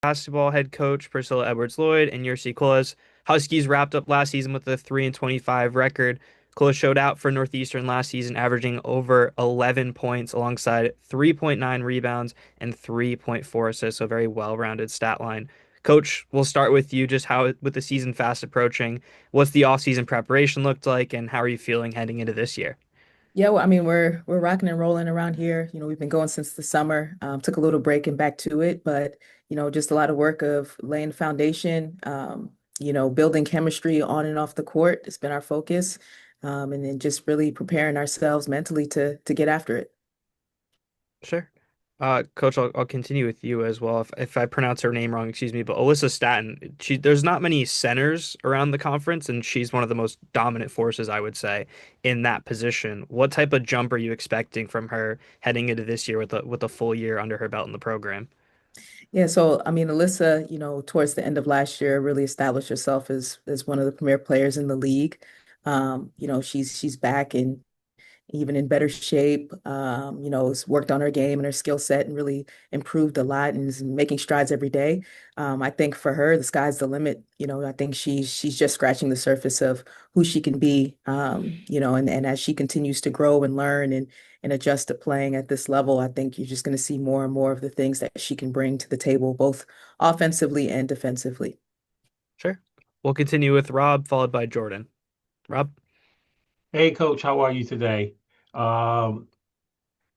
basketball head coach Priscilla Lloyd and Yirsy Queliz. Huskies wrapped up last season with a 3-25 record. Queliz showed out for Northeastern last season, averaging over 11 points alongside 3.9 rebounds and 3.4 assists, so a very well-rounded stat line. Coach, we'll start with you. Just how, with the season fast approaching, what's the off-season preparation looked like, and how are you feeling heading into this year? Yeah, well, I mean, we're rocking and rolling around here. We've been going since the summer. Took a little break and back to it, but just a lot of work of laying the foundation. Building chemistry on and off the court. It's been our focus, and then just really preparing ourselves mentally to get after it. Sure. Coach, I'll continue with you as well. If I pronounce her name wrong, excuse me, but Alyssa Staton, there's not many centers around the conference, and she's one of the most dominant forces, I would say, in that position. What type of jump are you expecting from her heading into this year with a full year under her belt in the program? Yeah, so I mean, Alyssa, towards the end of last year, really established herself as one of the premier players in the league. She's back and even in better shape. Has worked on her game and her skill set and really improved a lot and is making strides every day. I think for her, the sky's the limit. I think she's just scratching the surface of who she can be. And as she continues to grow and learn and adjust to playing at this level, I think you're just going to see more and more of the things that she can bring to the table, both offensively and defensively. Sure. We'll continue with Rob, followed by Jordan. Rob? Hey, Coach, how are you today? Um,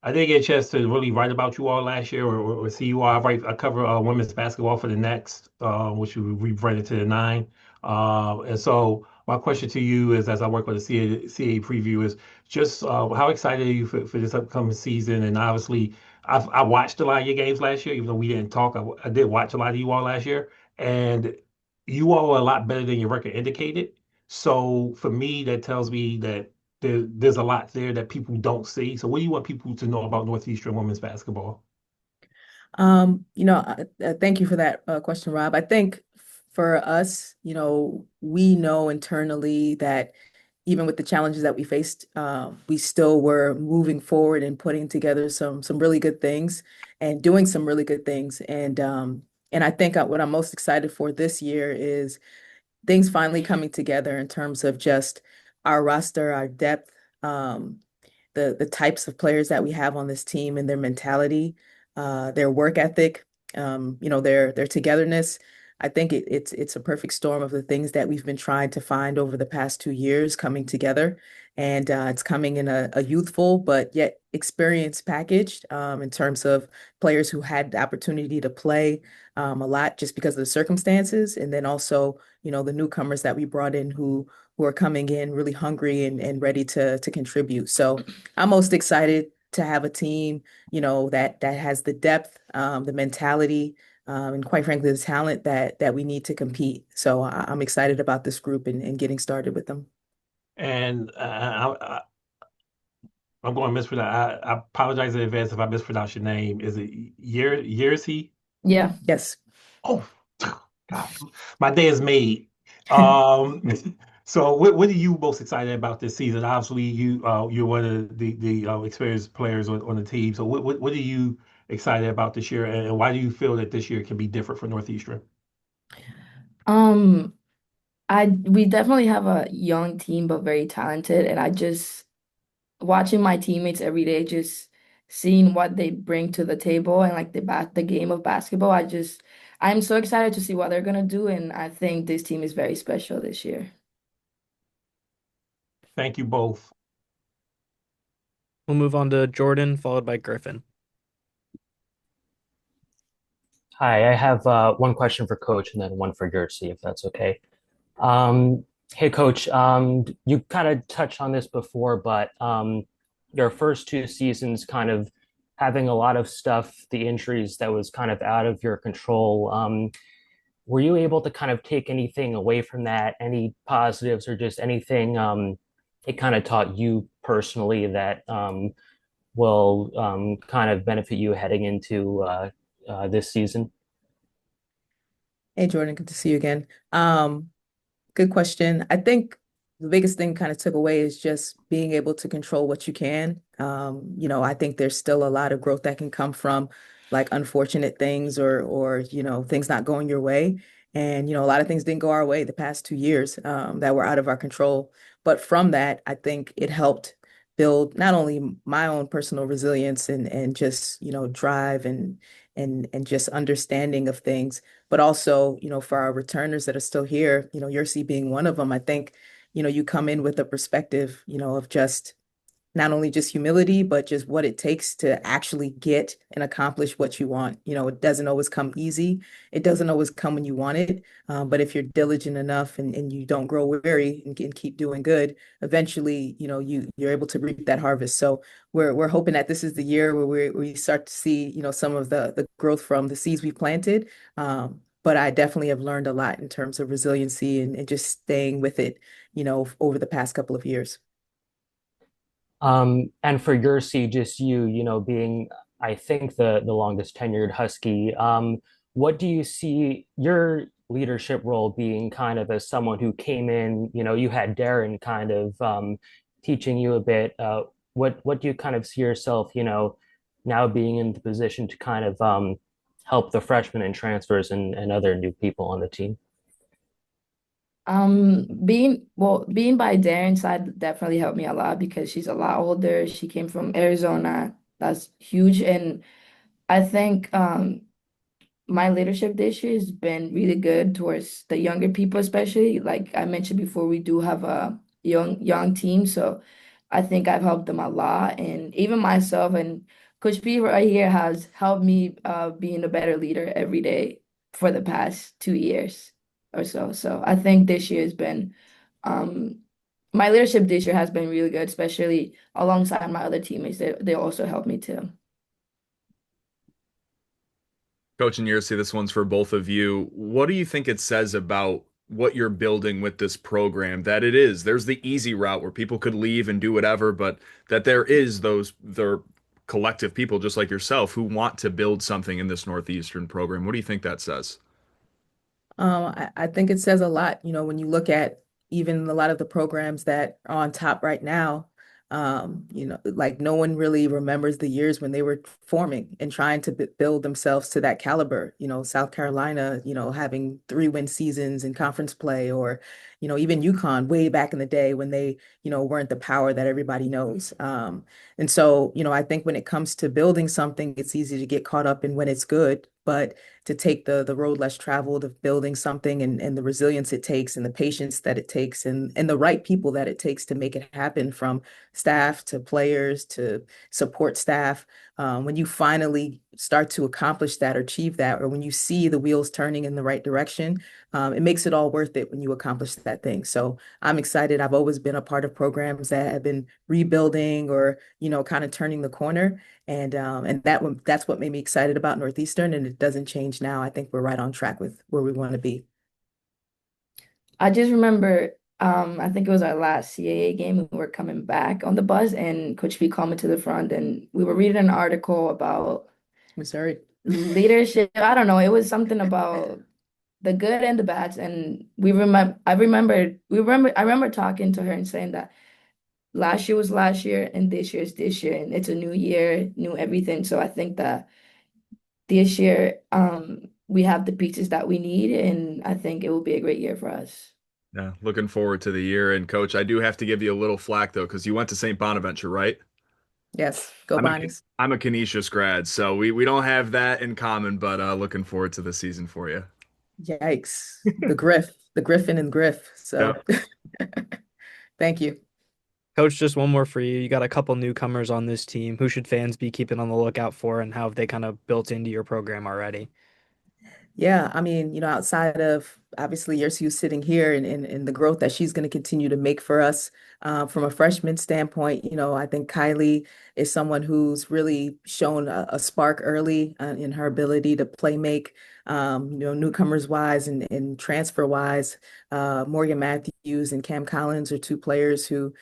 I didn't get a chance to really write about you all last year or see you all. I cover women's basketball for the Next, which we've rated to the nine. And so my question to you is, as I work with the CAA preview, is just how excited are you for this upcoming season? And obviously, I watched a lot of your games last year, even though we didn't talk. I did watch a lot of you all last year, and you all are a lot better than your record indicated. So for me, that tells me that there's a lot there that people don't see. So what do you want people to know about Northeastern women's basketball? Thank you for that question, Rob. I think for us, we know internally that even with the challenges that we faced, we still were moving forward and putting together some really good things and doing some really good things. And I think what I'm most excited for this year is things finally coming together in terms of just our roster, our depth, um, the types of players that we have on this team and their mentality, their work ethic, their togetherness. I think it's a perfect storm of the things that we've been trying to find over the past 2 years coming together. And it's coming in a youthful but yet experienced package in terms of players who had the opportunity to play a lot just because of the circumstances. And then also, the newcomers that we brought in who are coming in really hungry and ready to contribute. So I'm most excited to have a team, that has the depth, the mentality, and quite frankly, the talent that we need to compete. So I'm excited about this group and getting started with them. And I'm going to mispronounce. I apologize in advance if I mispronounce your name. Is it Yirsy? Yeah. Yes. Oh, God, my day is made. Um, so what are you most excited about this season? Obviously, you're one of the experienced players on the team. So what are you excited about this year, and why do you feel that this year can be different for Northeastern? Um, we definitely have a young team, but very talented, and I just watching my teammates every day, just seeing what they bring to the table and like the game of basketball. I'm so excited to see what they're gonna do, and I think this team is very special this year. Thank you both. We'll move on to Jordan, followed by Griffin. Hi, I have one question for Coach and then one for Yirsy, if that's okay. Um, hey, Coach, you kind of touched on this before, but your first two seasons kind of having a lot of stuff, the injuries that was kind of out of your control. Were you able to kind of take anything away from that, any positives or just anything it kind of taught you personally that will kind of benefit you heading into this season? Hey, Jordan, good to see you again. Good question. I think the biggest thing kind of took away is just being able to control what you can. I think there's still a lot of growth that can come from, like unfortunate things or things not going your way. And a lot of things didn't go our way the past 2 years that were out of our control. But from that, I think it helped build not only my own personal resilience and just drive and just understanding of things, but also for our returners that are still here, Yirsy being one of them. I think you come in with a perspective of just not only just humility, but just what it takes to actually get and accomplish what you want. It doesn't always come easy. It doesn't always come when you want it. But if you're diligent enough and you don't grow weary and keep doing good, eventually, you're able to reap that harvest. So we're hoping that this is the year where we start to see, some of the growth from the seeds we planted. But I definitely have learned a lot in terms of resiliency and just staying with it, over the past couple of years. And for Yersey, just being, I think, the longest tenured Husky, what do you see your leadership role being kind of as someone who came in, you had Darren kind of teaching you a bit. What do you kind of see yourself, now being in the position to kind of help the freshmen and transfers and other new people on the team? Being by Darren's side definitely helped me a lot because she's a lot older. She came from Arizona. That's huge. And I think my leadership this year has been really good towards the younger people, especially. Like I mentioned before, we do have a young team, so I think I've helped them a lot, and even myself and Coach P right here has helped me being a better leader every day for the past 2 years or so. So I think this year has been um, my leadership this year has been really good, especially alongside my other teammates. They also helped me too. Coach and Yirsy, this one's for both of you. What do you think it says about what you're building with this program? That there's the easy route where people could leave and do whatever, but that there collective people just like yourself who want to build something in this Northeastern program. What do you think that says? I think it says a lot, when you look at even a lot of the programs that are on top right now, like no one really remembers the years when they were forming and trying to build themselves to that caliber. South Carolina, having 3-win seasons in conference play, or, even UConn way back in the day when they, weren't the power that everybody knows. And so, I think when it comes to building something, it's easy to get caught up in when it's good, but to take the road less traveled of building something and the resilience it takes and the patience that it takes and the right people that it takes to make it happen, from staff to players to support staff. When you finally start to accomplish that or achieve that, or when you see the wheels turning in the right direction, it makes it all worth it when you accomplish that thing. So I'm excited. I've always been a part of programs that have been rebuilding or, kind of turning the corner. And that's what made me excited about Northeastern, and it doesn't change now. I think we're right on track with where we want to be. I just remember, I think it was our last CAA game. We were coming back on the bus, and Coach B called me to the front, and we were reading an article about Missouri. leadership. I don't know. It was something about the good and the bad, and I remember talking to her and saying that last year was last year, and this year is this year, and it's a new year, new everything. So I think that this year, we have the pieces that we need, and I think it will be a great year for us. Yeah, looking forward to the year. And coach, I do have to give you a little flack though, because you went to St. Bonaventure, right? Yes, go I'm a Bonnies. I'm a Canisius grad, so we don't have that in common, but looking forward to the season for you. Yikes. The Griffin and Griff. Yeah. So thank you. Coach, just one more for you. You got a couple newcomers on this team. Who should fans be keeping on the lookout for, and how have they kind of built into your program already? Yeah, I mean, outside of obviously Yersey sitting here and the growth that she's going to continue to make for us from a freshman standpoint, I think Kylie is someone who's really shown a spark early in her ability to play make, newcomers wise and transfer wise. Morgan Matthews and Cam Collins are two players who,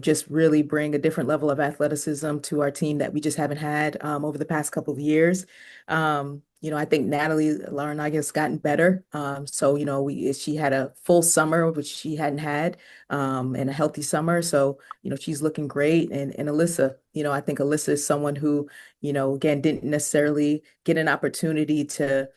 just really bring a different level of athleticism to our team that we just haven't had over the past couple of years. I think Natalie Larnaga has gotten better. So, she had a full summer, which she hadn't had, and a healthy summer. So, she's looking great. And Alyssa, I think Alyssa is someone who, again, didn't necessarily get an opportunity to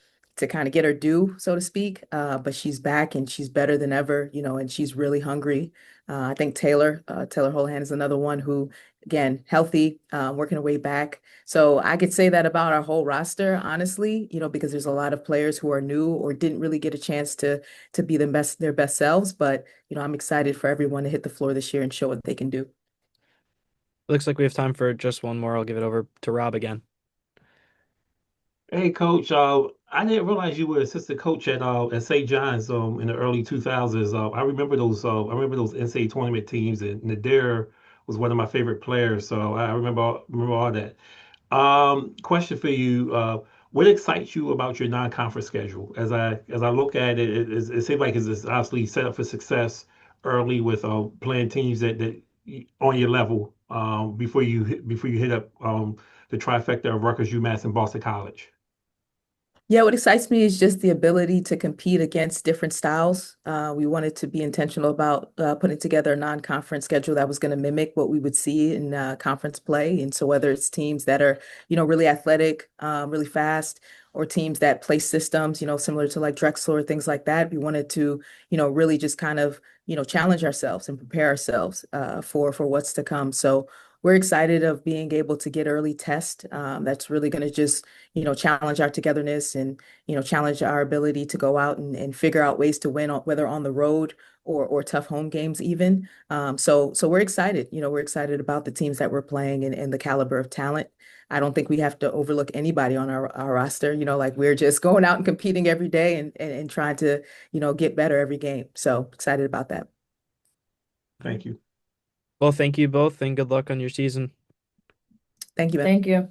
kind of get her due, so to speak. But she's back and she's better than ever, and she's really hungry. I think Taylor Holohan is another one who, again, healthy, working her way back. So I could say that about our whole roster, honestly, because there's a lot of players who are new or didn't really get a chance to be their best selves. But, I'm excited for everyone to hit the floor this year and show what they can do. Looks like we have time for just one more. I'll give it over to Rob again. Hey, Coach. I didn't realize you were assistant coach at St. John's in the early 2000s. I remember those. I remember those NCAA tournament teams, and Nadir was one of my favorite players. So I remember all that. Question for you. What excites you about your non-conference schedule? As I look at it, it seems like it's obviously set up for success early with playing teams that on your level before you hit up the trifecta of Rutgers, UMass, and Boston College. Yeah, what excites me is just the ability to compete against different styles. We wanted to be intentional about putting together a non-conference schedule that was going to mimic what we would see in conference play. And so whether it's teams that are, really athletic, really fast, or teams that play systems, similar to like Drexel or things like that, we wanted to, really just kind of, challenge ourselves and prepare ourselves for what's to come. So we're excited of being able to get early test. That's really going to just challenge our togetherness and, challenge our ability to go out and figure out ways to win, whether on the road or tough home games even. So we're excited. We're excited about the teams that we're playing and the caliber of talent. I don't think we have to overlook anybody on our roster. Like we're just going out and competing every day and trying to, get better every game. So excited about that. Thank you. Well, thank you both and good luck on your season. Thank you, Ben. Thank you.